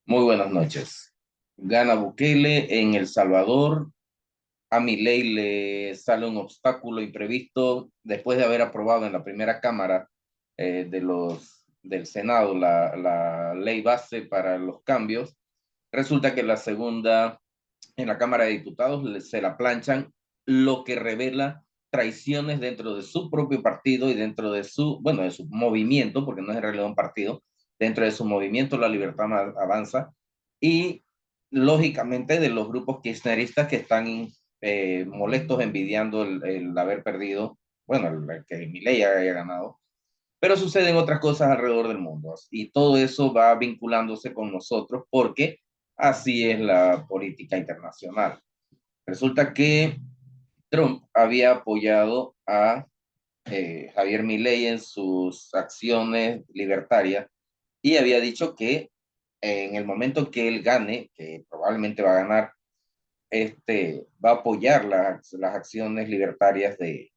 Muy buenas noches. Gana Bukele en El Salvador. A Milei le sale un obstáculo imprevisto después de haber aprobado en la primera cámara del Senado la ley base para los cambios. Resulta que la segunda, en la Cámara de Diputados, se la planchan, lo que revela traiciones dentro de su propio partido y dentro de bueno, de su movimiento, porque no es en realidad un partido, dentro de su movimiento La Libertad Avanza, y lógicamente de los grupos kirchneristas que están molestos, envidiando el haber perdido, bueno, el que Milei haya ganado, pero suceden otras cosas alrededor del mundo y todo eso va vinculándose con nosotros porque así es la política internacional. Resulta que Trump había apoyado a Javier Milei en sus acciones libertarias y había dicho que en el momento que él gane, que probablemente va a ganar, va a apoyar las acciones libertarias de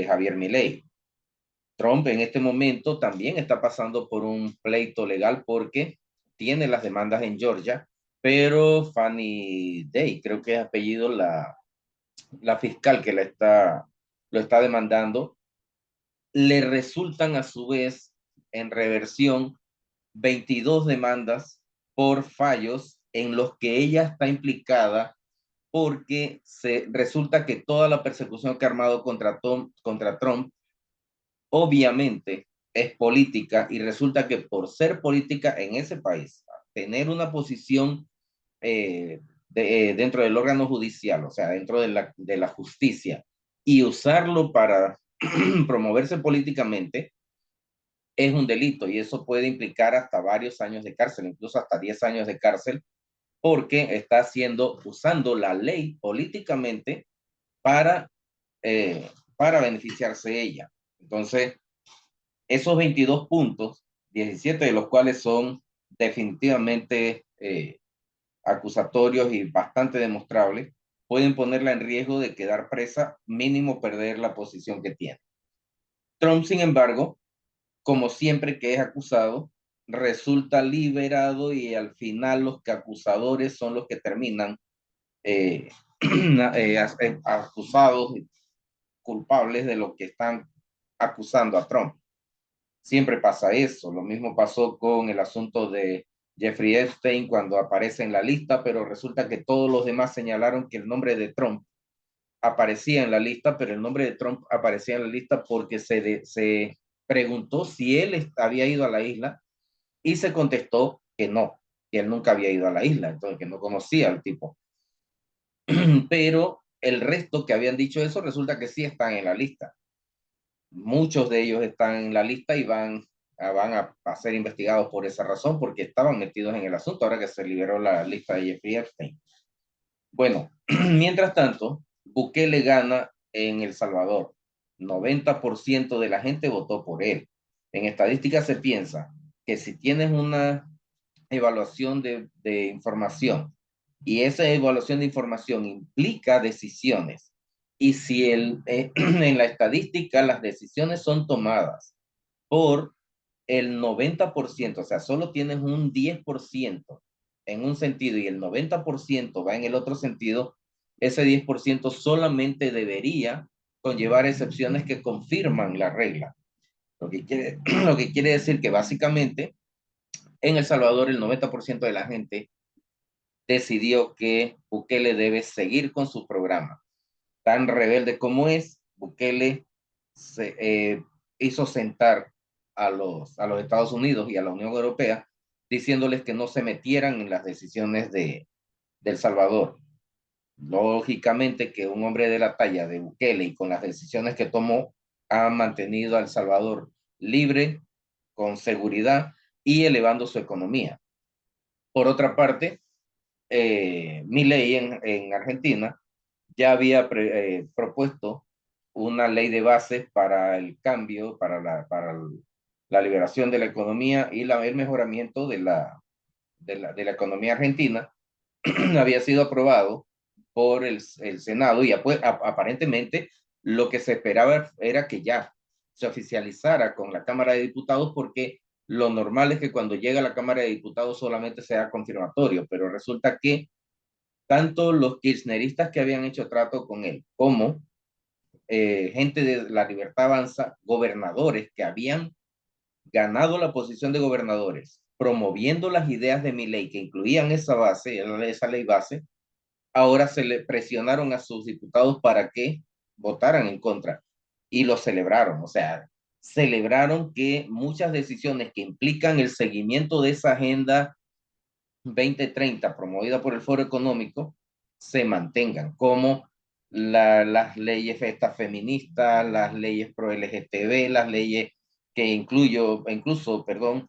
Javier Milei. Trump en este momento también está pasando por un pleito legal porque tiene las demandas en Georgia, pero Fannie Day, creo que es apellido la fiscal que lo está demandando, le resultan a su vez en reversión 22 demandas por fallos en los que ella está implicada porque resulta que toda la persecución que ha armado contra Trump obviamente es política y resulta que por ser política en ese país, tener una posición dentro del órgano judicial, o sea, dentro de la justicia, y usarlo para promoverse políticamente, es un delito y eso puede implicar hasta varios años de cárcel, incluso hasta 10 años de cárcel, porque está usando la ley políticamente para, para beneficiarse ella. Entonces, esos 22 puntos, 17 de los cuales son definitivamente acusatorios y bastante demostrables, pueden ponerla en riesgo de quedar presa, mínimo perder la posición que tiene. Trump, sin embargo, como siempre que es acusado, resulta liberado y al final los acusadores son los que terminan eh, acusados, culpables de lo que están acusando a Trump. Siempre pasa eso. Lo mismo pasó con el asunto de Jeffrey Epstein cuando aparece en la lista, pero resulta que todos los demás señalaron que el nombre de Trump aparecía en la lista, pero el nombre de Trump aparecía en la lista porque se preguntó si él había ido a la isla y se contestó que no, que él nunca había ido a la isla, entonces que no conocía al tipo. Pero el resto que habían dicho eso resulta que sí están en la lista. Muchos de ellos están en la lista y van a ser investigados por esa razón, porque estaban metidos en el asunto ahora que se liberó la lista de Jeffrey Epstein. Bueno, mientras tanto, Bukele gana en El Salvador. 90% de la gente votó por él. En estadística se piensa que si tienes una evaluación de información y esa evaluación de información implica decisiones y si en la estadística las decisiones son tomadas por el 90%, o sea, solo tienes un 10% en un sentido y el 90% va en el otro sentido, ese 10% solamente debería conllevar excepciones que confirman la regla. Lo que quiere decir que básicamente en El Salvador el 90% de la gente decidió que Bukele debe seguir con su programa. Tan rebelde como es, Bukele hizo sentar a los Estados Unidos y a la Unión Europea diciéndoles que no se metieran en las decisiones de El Salvador. Lógicamente que un hombre de la talla de Bukele y con las decisiones que tomó ha mantenido a El Salvador libre, con seguridad y elevando su economía. Por otra parte, Milei en Argentina ya había propuesto una ley de bases para el cambio, la liberación de la economía y el mejoramiento de la economía argentina. Había sido aprobado por el Senado y aparentemente lo que se esperaba era que ya se oficializara con la Cámara de Diputados porque lo normal es que cuando llega a la Cámara de Diputados solamente sea confirmatorio, pero resulta que tanto los kirchneristas que habían hecho trato con él como gente de la Libertad Avanza, gobernadores que habían ganado la posición de gobernadores, promoviendo las ideas de Milei que incluían esa base, esa ley base, ahora se le presionaron a sus diputados para que votaran en contra y lo celebraron. O sea, celebraron que muchas decisiones que implican el seguimiento de esa agenda 2030 promovida por el Foro Económico se mantengan, como las leyes estas feministas, las leyes pro LGTB, las leyes que incluso, perdón,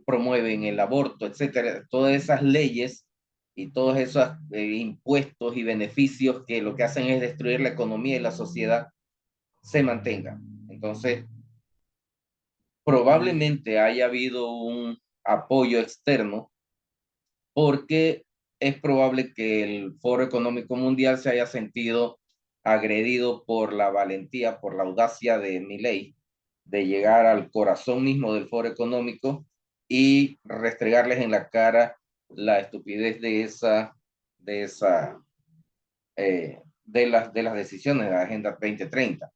promueven el aborto, etcétera. Todas esas leyes y todos esos impuestos y beneficios que lo que hacen es destruir la economía y la sociedad se mantengan. Entonces, probablemente haya habido un apoyo externo porque es probable que el Foro Económico Mundial se haya sentido agredido por la valentía, por la audacia de Milei de llegar al corazón mismo del Foro Económico y restregarles en la cara la estupidez de las decisiones de la Agenda 2030.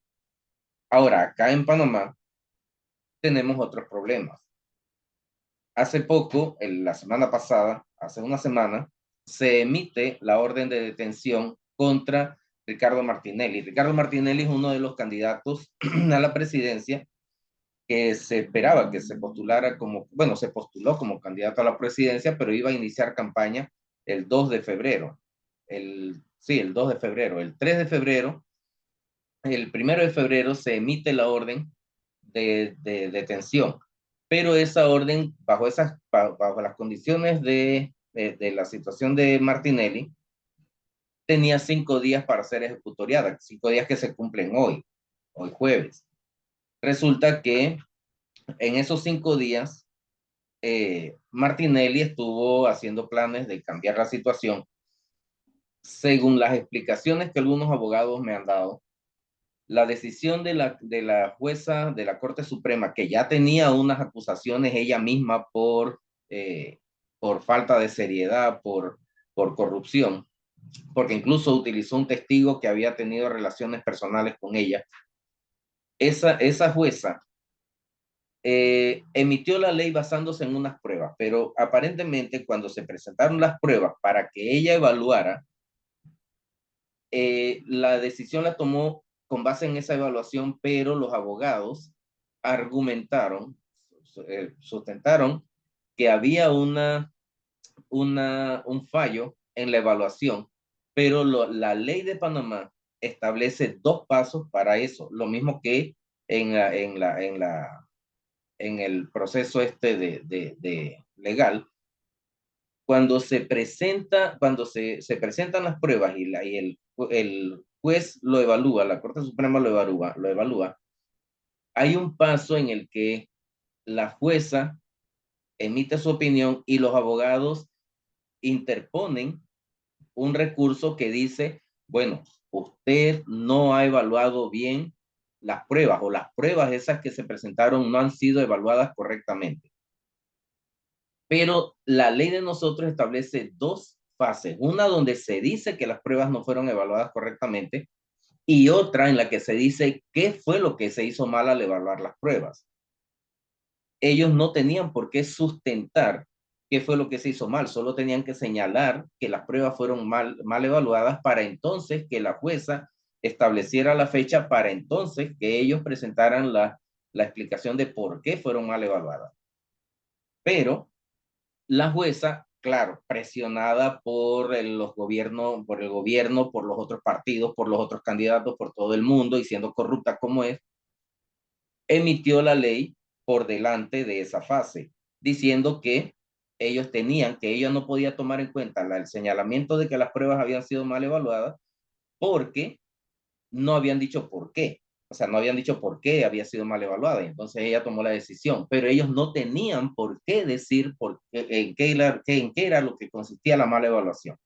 Ahora, acá en Panamá tenemos otros problemas. Hace poco, la semana pasada, hace una semana, se emite la orden de detención contra Ricardo Martinelli. Ricardo Martinelli es uno de los candidatos a la presidencia que se esperaba que se postulara como, bueno, se postuló como candidato a la presidencia, pero iba a iniciar campaña el 2 de febrero. El 2 de febrero. El 3 de febrero, el 1 de febrero se emite la orden de detención, pero esa orden, bajo las condiciones de la situación de Martinelli, tenía 5 días para ser ejecutoriada, 5 días que se cumplen hoy jueves. Resulta que en esos 5 días, Martinelli estuvo haciendo planes de cambiar la situación. Según las explicaciones que algunos abogados me han dado, la decisión de la jueza de la Corte Suprema, que ya tenía unas acusaciones ella misma por falta de seriedad, por corrupción, porque incluso utilizó un testigo que había tenido relaciones personales con ella. Esa jueza emitió la ley basándose en unas pruebas, pero aparentemente cuando se presentaron las pruebas para que ella evaluara, la decisión la tomó con base en esa evaluación, pero los abogados argumentaron, sustentaron que había un fallo en la evaluación, pero la ley de Panamá establece 2 pasos para eso, lo mismo que en el proceso de legal. Cuando se presentan las pruebas y el juez lo evalúa, la Corte Suprema lo evalúa, hay un paso en el que la jueza emite su opinión y los abogados interponen un recurso que dice, bueno, usted no ha evaluado bien las pruebas o las pruebas esas que se presentaron no han sido evaluadas correctamente. Pero la ley de nosotros establece 2 fases, una donde se dice que las pruebas no fueron evaluadas correctamente y otra en la que se dice qué fue lo que se hizo mal al evaluar las pruebas. Ellos no tenían por qué sustentar qué fue lo que se hizo mal, solo tenían que señalar que las pruebas fueron mal evaluadas para entonces que la jueza estableciera la fecha para entonces que ellos presentaran la explicación de por qué fueron mal evaluadas. Pero la jueza, claro, presionada por los gobiernos, por el gobierno, por los otros partidos, por los otros candidatos, por todo el mundo y siendo corrupta como es, emitió la ley por delante de esa fase, diciendo que ella no podía tomar en cuenta el señalamiento de que las pruebas habían sido mal evaluadas porque no habían dicho por qué. O sea, no habían dicho por qué había sido mal evaluada. Y entonces ella tomó la decisión, pero ellos no tenían por qué decir en qué era lo que consistía la mala evaluación.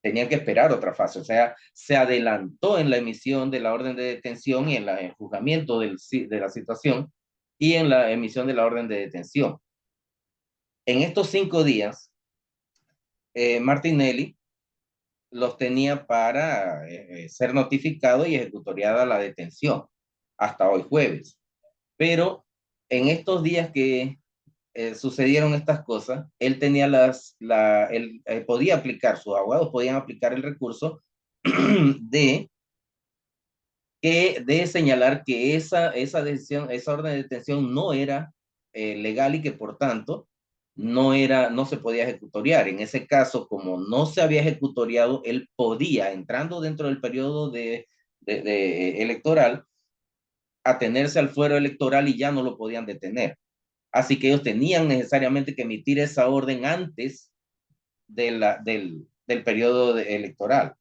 Tenían que esperar otra fase. O sea, se adelantó en la emisión de la orden de detención y en el juzgamiento de la situación y en la emisión de la orden de detención. En estos 5 días, Martinelli los tenía para ser notificado y ejecutoriada la detención hasta hoy jueves. Pero en estos días que sucedieron estas cosas, él tenía él podía aplicar, sus abogados podían aplicar el recurso de, de señalar que esa decisión, esa orden de detención no era legal y que por tanto no se podía ejecutoriar. En ese caso, como no se había ejecutoriado, él podía, entrando dentro del periodo electoral, atenerse al fuero electoral y ya no lo podían detener. Así que ellos tenían necesariamente que emitir esa orden antes del periodo electoral.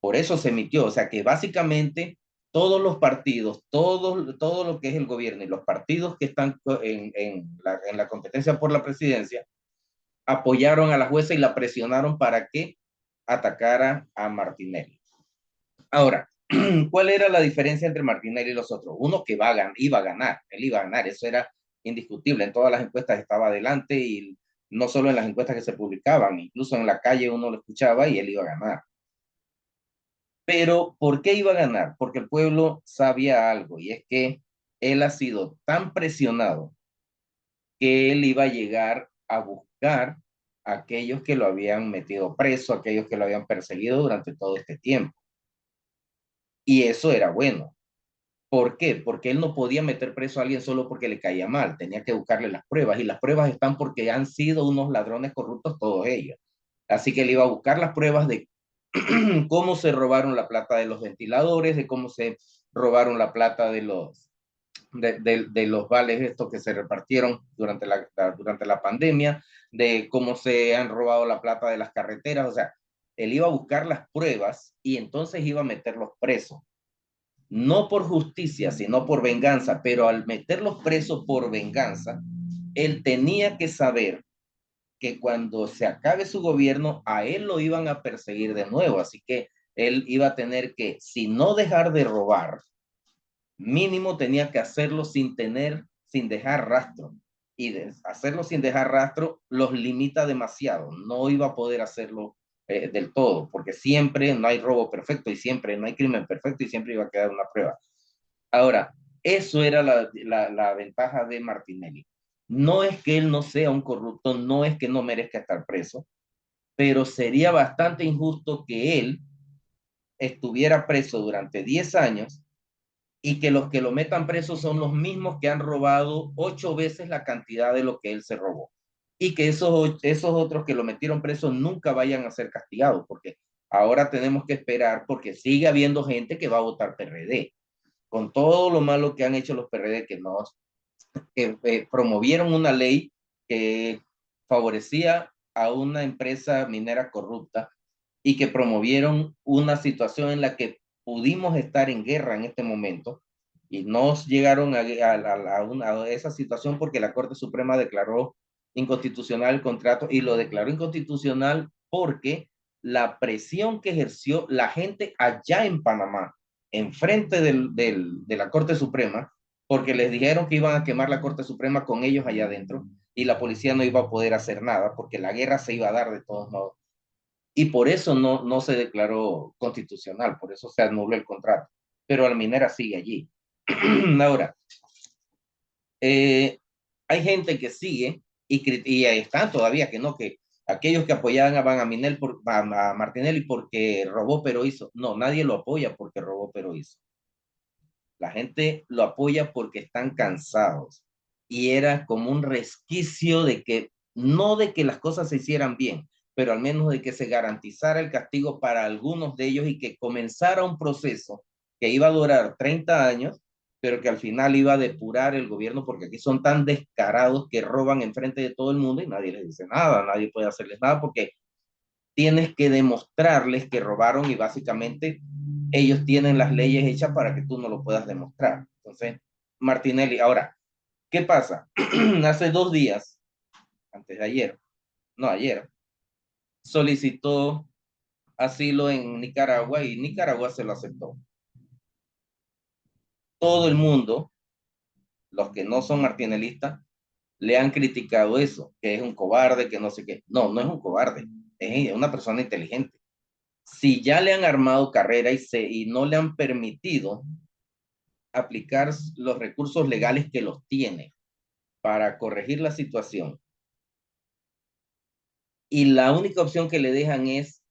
Por eso se emitió. O sea que básicamente todos los partidos, todo lo que es el gobierno y los partidos que están en la competencia por la presidencia, apoyaron a la jueza y la presionaron para que atacara a Martinelli. Ahora, ¿cuál era la diferencia entre Martinelli y los otros? Uno que iba a ganar, él iba a ganar, eso era indiscutible. En todas las encuestas estaba adelante y no solo en las encuestas que se publicaban, incluso en la calle uno lo escuchaba y él iba a ganar. Pero, ¿por qué iba a ganar? Porque el pueblo sabía algo y es que él ha sido tan presionado que él iba a llegar a buscar a aquellos que lo habían metido preso, aquellos que lo habían perseguido durante todo este tiempo. Y eso era bueno. ¿Por qué? Porque él no podía meter preso a alguien solo porque le caía mal, tenía que buscarle las pruebas y las pruebas están porque han sido unos ladrones corruptos todos ellos. Así que él iba a buscar las pruebas de cómo se robaron la plata de los ventiladores, de cómo se robaron la plata de los vales estos que se repartieron durante la pandemia, de cómo se han robado la plata de las carreteras. O sea, él iba a buscar las pruebas y entonces iba a meterlos presos. No por justicia, sino por venganza, pero al meterlos presos por venganza, él tenía que saber que cuando se acabe su gobierno, a él lo iban a perseguir de nuevo. Así que él iba a tener que, si no dejar de robar, mínimo tenía que hacerlo sin dejar rastro. Y hacerlo sin dejar rastro los limita demasiado. No iba a poder hacerlo del todo, porque siempre no hay robo perfecto y siempre no hay crimen perfecto y siempre iba a quedar una prueba. Ahora, eso era la ventaja de Martinelli. No es que él no sea un corrupto, no es que no merezca estar preso, pero sería bastante injusto que él estuviera preso durante 10 años y que los que lo metan preso son los mismos que han robado 8 veces la cantidad de lo que él se robó. Y que esos otros que lo metieron preso nunca vayan a ser castigados, porque ahora tenemos que esperar porque sigue habiendo gente que va a votar PRD con todo lo malo que han hecho los PRD, que promovieron una ley que favorecía a una empresa minera corrupta y que promovieron una situación en la que pudimos estar en guerra en este momento y nos llegaron a esa situación porque la Corte Suprema declaró inconstitucional el contrato y lo declaró inconstitucional porque la presión que ejerció la gente allá en Panamá, enfrente de la Corte Suprema, porque les dijeron que iban a quemar la Corte Suprema con ellos allá adentro y la policía no iba a poder hacer nada porque la guerra se iba a dar de todos modos. Y por eso no se declaró constitucional, por eso se anuló el contrato. Pero Alminera sigue allí. Ahora, hay gente que sigue y están todavía que no, que aquellos que apoyaban a Martinelli porque robó pero hizo. No, nadie lo apoya porque robó pero hizo. La gente lo apoya porque están cansados. Y era como un resquicio de que, no de que las cosas se hicieran bien, pero al menos de que se garantizara el castigo para algunos de ellos y que comenzara un proceso que iba a durar 30 años, pero que al final iba a depurar el gobierno, porque aquí son tan descarados que roban enfrente de todo el mundo y nadie les dice nada, nadie puede hacerles nada porque tienes que demostrarles que robaron y básicamente ellos tienen las leyes hechas para que tú no lo puedas demostrar. Entonces, Martinelli, ahora, ¿qué pasa? Hace 2 días, antes de ayer, no ayer, solicitó asilo en Nicaragua y Nicaragua se lo aceptó. Todo el mundo los que no son martinelistas le han criticado eso, que es un cobarde, que no sé qué. No, no es un cobarde, es una persona inteligente. Si ya le han armado carrera y no le han permitido aplicar los recursos legales que los tiene para corregir la situación, y la única opción que le dejan es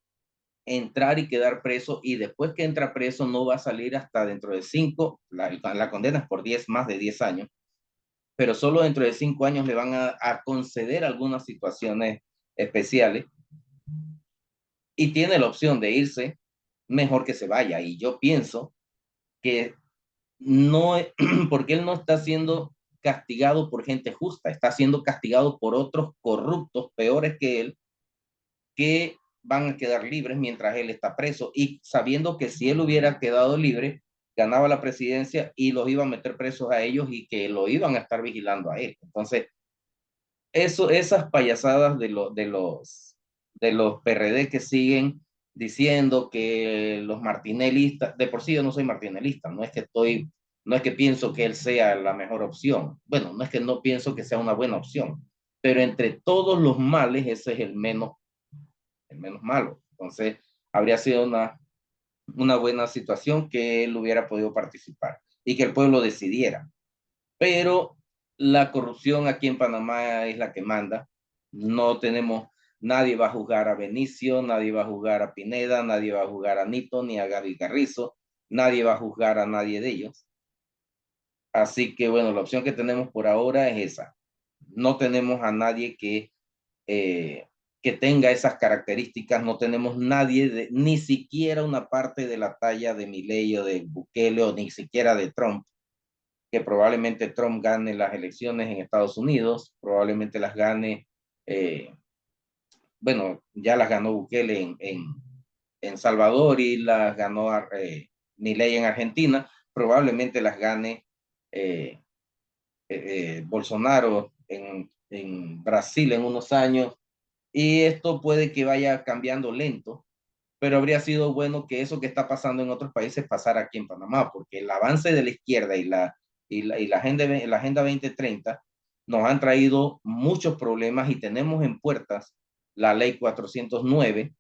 entrar y quedar preso, y después que entra preso no va a salir hasta dentro de 5, la condena es por 10, más de 10 años, pero solo dentro de 5 años le van a conceder algunas situaciones especiales, y tiene la opción de irse, mejor que se vaya. Y yo pienso que no, porque él no está siendo castigado por gente justa, está siendo castigado por otros corruptos peores que él, que van a quedar libres mientras él está preso, y sabiendo que si él hubiera quedado libre, ganaba la presidencia y los iba a meter presos a ellos y que lo iban a estar vigilando a él. Entonces, esas payasadas de los PRD que siguen diciendo que los martinelistas, de por sí yo no soy martinelista, no es que pienso que él sea la mejor opción. Bueno, no es que no pienso que sea una buena opción, pero entre todos los males, ese es el menos malo. Entonces, habría sido una buena situación que él hubiera podido participar y que el pueblo decidiera. Pero la corrupción aquí en Panamá es la que manda. No tenemos, nadie va a juzgar a Benicio, nadie va a juzgar a Pineda, nadie va a juzgar a Nito ni a Gaby Carrizo, nadie va a juzgar a nadie de ellos. Así que bueno, la opción que tenemos por ahora es esa. No tenemos a nadie eh, que tenga esas características, no tenemos nadie, ni siquiera una parte de la talla de Milei o de Bukele o ni siquiera de Trump, que probablemente Trump gane las elecciones en Estados Unidos, probablemente las gane, eh, bueno, ya las ganó Bukele en Salvador y las ganó Milei en Argentina, probablemente las gane eh, Bolsonaro en Brasil en unos años, y esto puede que vaya cambiando lento, pero habría sido bueno que eso que está pasando en otros países pasara aquí en Panamá, porque el avance de la izquierda y la Agenda 2030 nos han traído muchos problemas, y tenemos en puertas la Ley 409,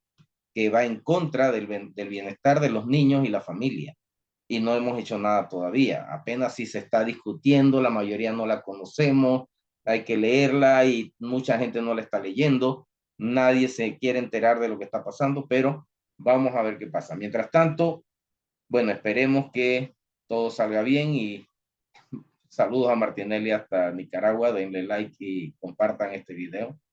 que va en contra del bienestar de los niños y la familia. Y no hemos hecho nada todavía. Apenas si se está discutiendo, la mayoría no la conocemos, hay que leerla y mucha gente no la está leyendo. Nadie se quiere enterar de lo que está pasando, pero vamos a ver qué pasa. Mientras tanto, bueno, esperemos que todo salga bien, y saludos a Martinelli hasta Nicaragua. Denle like y compartan este video.